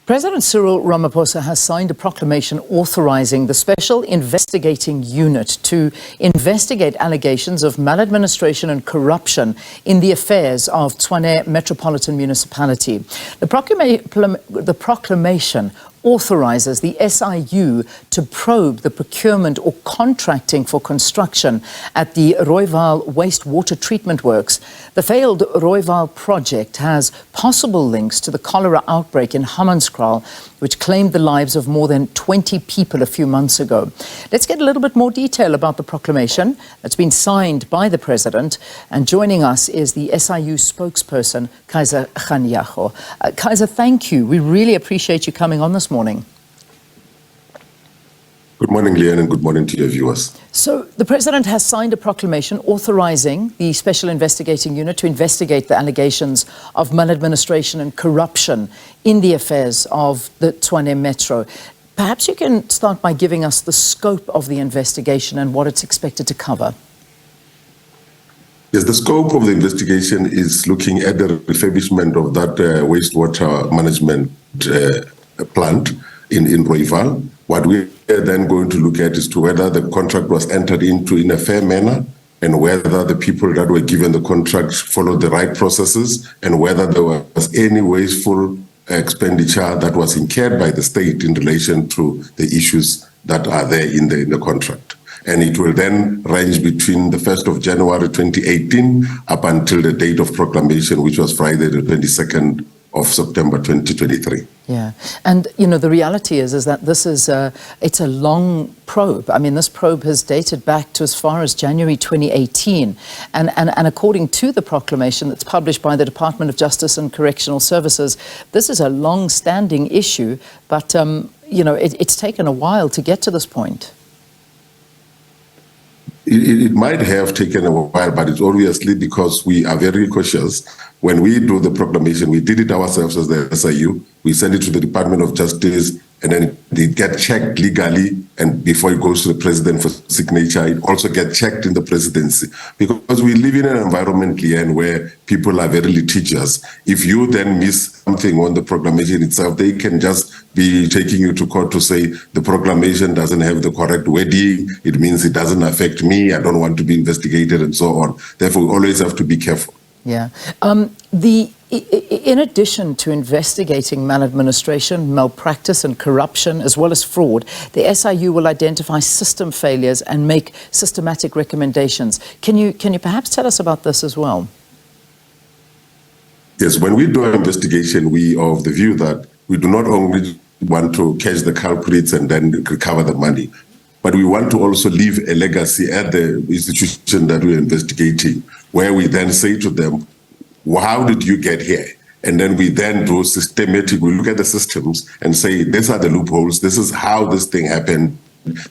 President Cyril Ramaphosa has signed a proclamation authorising the Special Investigating Unit to investigate allegations of maladministration and corruption in the affairs of Tshwane Metropolitan Municipality. The proclamation authorises the SIU to probe the procurement or contracting for construction at the Rooiwal Wastewater Treatment Works. The failed Rooiwal project has possible links to the cholera outbreak in Hammanskraal, which claimed the lives of more than 20 people a few months ago. Let's get a little bit more detail about the proclamation that's been signed by the President. And joining us is the SIU spokesperson, Kaizer Kganyago. Kaizer, thank you. We really appreciate you coming on this morning. Good morning, Leanne, and good morning to your viewers. So the President has signed a proclamation authorising the Special Investigating Unit to investigate the allegations of maladministration and corruption in the affairs of the Tshwane Metro. Perhaps you can start by giving us the scope of the investigation and what it's expected to cover. Yes, the scope of the investigation is looking at the refurbishment of that wastewater management plant in Rooiwal. What we are then going to look at is to whether the contract was entered into in a fair manner and whether the people that were given the contract followed the right processes and whether there was any wasteful expenditure that was incurred by the state in relation to the issues that are there in the contract. And it will then range between the 1st of January 2018 up until the date of proclamation, which was Friday the 22nd of September 2023. Yeah, and you know the reality is that this is it's a long probe. I mean, this probe has dated back to as far as January 2018, and according to the proclamation that's published by the Department of Justice and Correctional Services, this is a long-standing issue. But you know, it's taken a while to get to this point. It might have taken a while, but it's obviously because we are very cautious. When we do the proclamation, we did it ourselves as the SIU. We send it to the Department of Justice, and then it gets checked legally. And before it goes to the President for signature, it also gets checked in the presidency. Because we live in an environment, Leanne, where people are very litigious. If you then miss something on the proclamation itself, they can just be taking you to court to say the proclamation doesn't have the correct wording. It means it doesn't affect me. I don't want to be investigated and so on. Therefore, we always have to be careful. Yeah. In addition to investigating maladministration, malpractice and corruption, as well as fraud, the SIU will identify system failures and make systematic recommendations. Can you perhaps tell us about this as well? Yes, when we do an investigation, we are of the view that we do not only want to catch the culprits and then recover the money, but we want to also leave a legacy at the institution that we're investigating, where we then say to them, well, how did you get here? And then we then do systematic, we look at the systems and say, these are the loopholes, this is how this thing happened,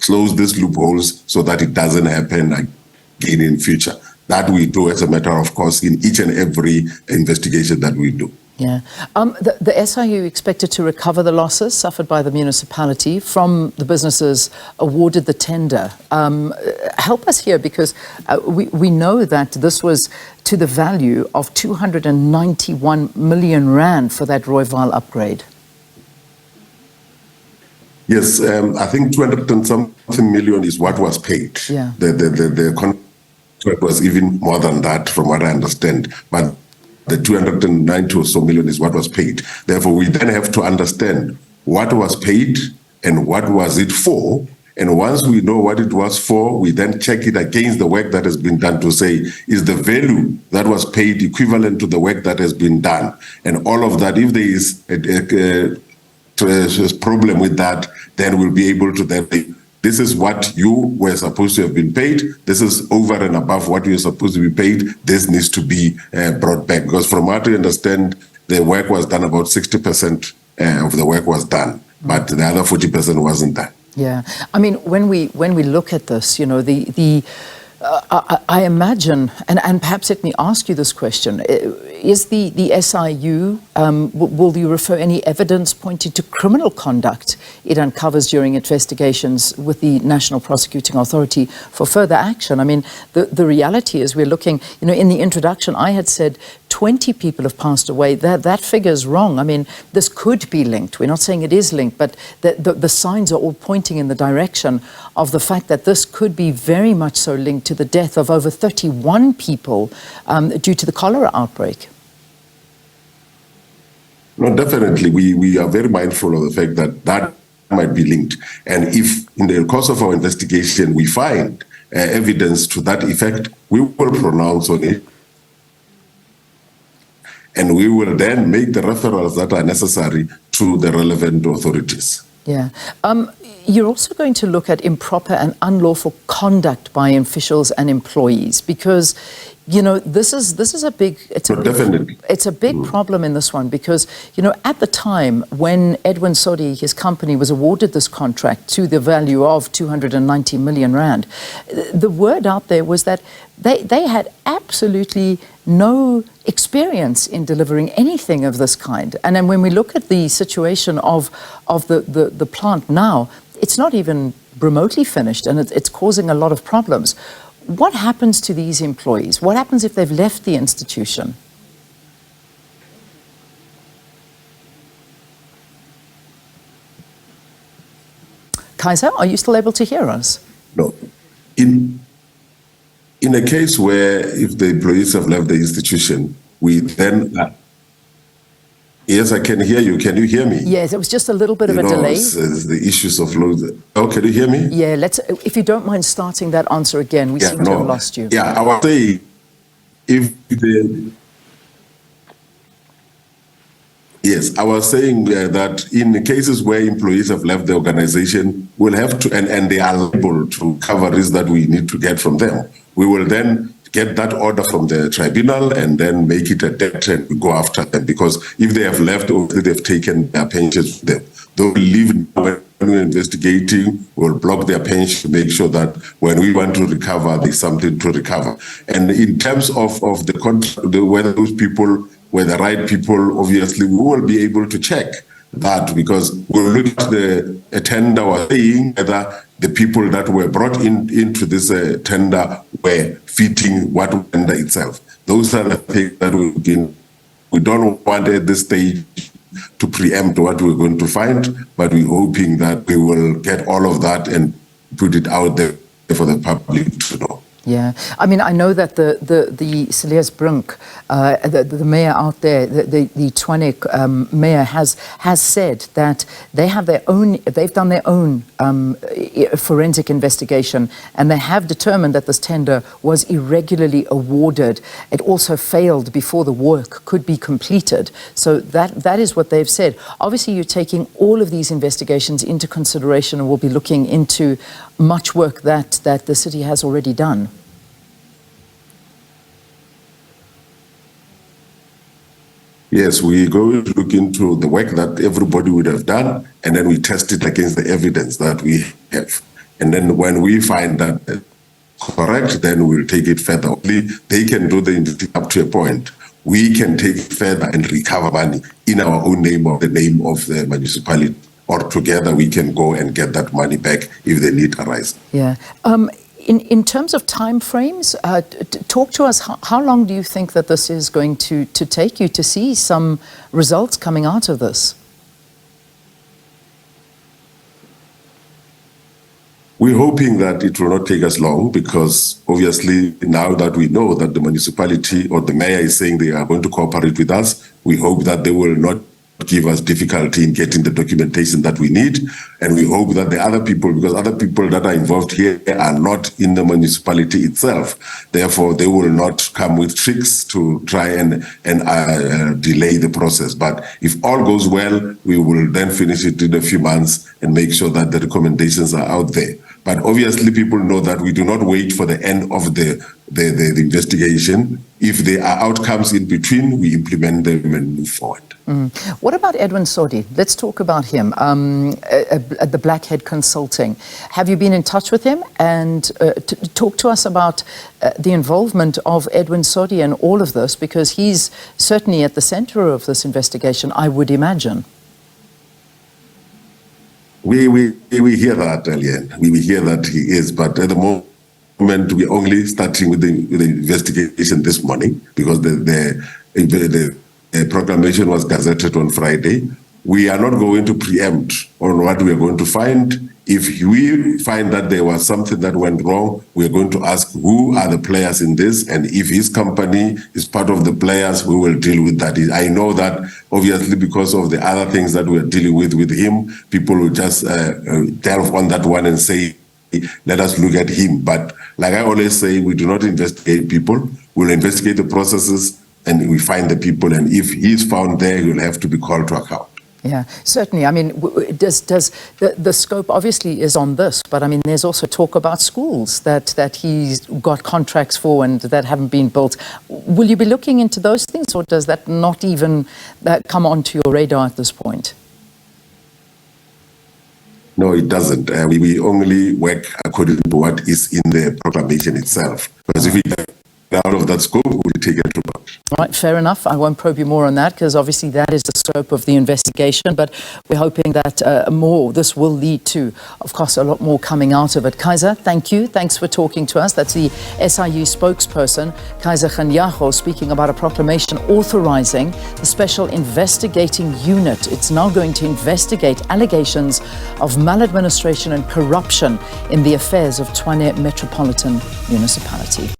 close these loopholes so that it doesn't happen again in future. That we do as a matter of course in each and every investigation that we do. Yeah. The SIU expected to recover the losses suffered by the municipality from the businesses awarded the tender. Help us here, because we know that this was to the value of 291 million rand for that Rooiwal upgrade. Yes, I think 200 and something million is what was paid. Yeah. The contract was even more than that from what I understand. But the 290 or so million is what was paid. Therefore, we then have to understand what was paid and what was it for. And once we know what it was for, we then check it against the work that has been done to say, is the value that was paid equivalent to the work that has been done? And all of that, if there is a problem with that, then we'll be able to then say, this is what you were supposed to have been paid. This is over and above what you were supposed to be paid. This needs to be brought back. Because from what we understand, the work was done, about 60% of the work was done, but the other 40% wasn't done. Yeah, I mean, when we look at this, you know, I imagine, and perhaps let me ask you this question, is the SIU, will you refer any evidence pointing to criminal conduct it uncovers during investigations with the National Prosecuting Authority for further action? I mean, the reality is we're looking, you know, in the introduction I had said 20 people have passed away. That figure is wrong. I mean, this could be linked. We're not saying it is linked, but the signs are all pointing in the direction of the fact that this could be very much so linked to the death of over 31 people due to the cholera outbreak. No, definitely. We are very mindful of the fact that might be linked. And if in the course of our investigation we find evidence to that effect, we will pronounce on it. And we will then make the referrals that are necessary to the relevant authorities. Yeah. You're also going to look at improper and unlawful conduct by officials and employees, because, you know, this is a big, it's a big problem in this one, because, you know, at the time when Edwin Saudi, his company, was awarded this contract to the value of 290 million rand, the word out there was that they had absolutely no experience in delivering anything of this kind. And then when we look at the situation of the plant now, it's not even remotely finished, and it's causing a lot of problems. What happens to these employees? What happens if they've left the institution? Kaizer, are you still able to hear us? No. In a case where if the employees have left the institution, we then... Yes, I can hear you. Can you hear me? Yes, it was just a little bit of a delay. It's the issues of load. Oh, can you hear me? Yeah, if you don't mind starting that answer again. We seem to have lost you. Yeah, I was saying, yes, I was saying that in the cases where employees have left the organization, we'll have to, and they are able to cover risks that we need to get from them. We will then get that order from the tribunal and then make it a debt and we go after them, because if they have left or they've taken their pensions with them, they'll leave when we're investigating, we'll block their pension, make sure that when we want to recover, there's something to recover. And in terms of the contract, whether those people were the right people, obviously we will be able to check that, because we'll look at the tender was saying whether the people that were brought into this tender were fitting what tender itself. Those are the things that we don't want at this stage to preempt what we're going to find, but we're hoping that we will get all of that and put it out there for the public to know. Yeah, I mean, I know that the Sileas Brink, the mayor out there, the Tshwane mayor has said that they have they've done their own forensic investigation, and they have determined that this tender was irregularly awarded. It also failed before the work could be completed. So that is what they've said. Obviously, you're taking all of these investigations into consideration, and will be looking into much work that the city has already done. Yes, we go to look into the work that everybody would have done, and then we test it against the evidence that we have. And then when we find that correct, then we'll take it further. Only they can do the investigation up to a point. We can take it further and recover money in our own name or the name of the municipality. Or together we can go and get that money back if the need arises. Yeah. In terms of time frames, talk to us. How long do you think that this is going to take you to see some results coming out of this? We're hoping that it will not take us long, because obviously now that we know that the municipality or the mayor is saying they are going to cooperate with us, we hope that they will not give us difficulty in getting the documentation that we need. And we hope that the other people, because other people that are involved here are not in the municipality itself, therefore they will not come with tricks to try and delay the process. But if all goes well, we will then finish it in a few months and make sure that the recommendations are out there. But obviously people know that we do not wait for the end of the investigation. If there are outcomes in between, we implement them and move forward. What about Edwin Saudi? Let's talk about him at the Blackhead Consulting. Have you been in touch with him? And talk to us about the involvement of Edwin Saudi in all of this, because he's certainly at the center of this investigation, I would imagine. We hear that, Elian. We hear that he is, but at the moment we're only starting with the investigation this morning, because the the proclamation was gazetted on Friday. We are not going to preempt on what we are going to find. If we find that there was something that went wrong, we are going to ask who are the players in this, and if his company is part of the players, we will deal with that. I know that obviously because of the other things that we're dealing with him, people will just delve on that one and say, let us look at him. But like I always say, we do not investigate people. We'll investigate the processes and we find the people. And if he's found there, he'll have to be called to account. Yeah, certainly. I mean, does the scope obviously is on this, but I mean, there's also talk about schools that he's got contracts for and that haven't been built. Will you be looking into those things, or does that not even come onto your radar at this point? No, it doesn't. We only work according to what is in the proclamation itself. Because if we get out of that scope, we'll take it to much. All right, fair enough. I won't probe you more on that because obviously that is the scope of the investigation, but we're hoping that this will lead to, of course, a lot more coming out of it. Kaizer, thank you. Thanks for talking to us. That's the SIU spokesperson, Kaizer Kganyago, speaking about a proclamation authorising the Special Investigating Unit. It's now going to investigate allegations of maladministration and corruption in the affairs of Tshwane Metropolitan Municipality.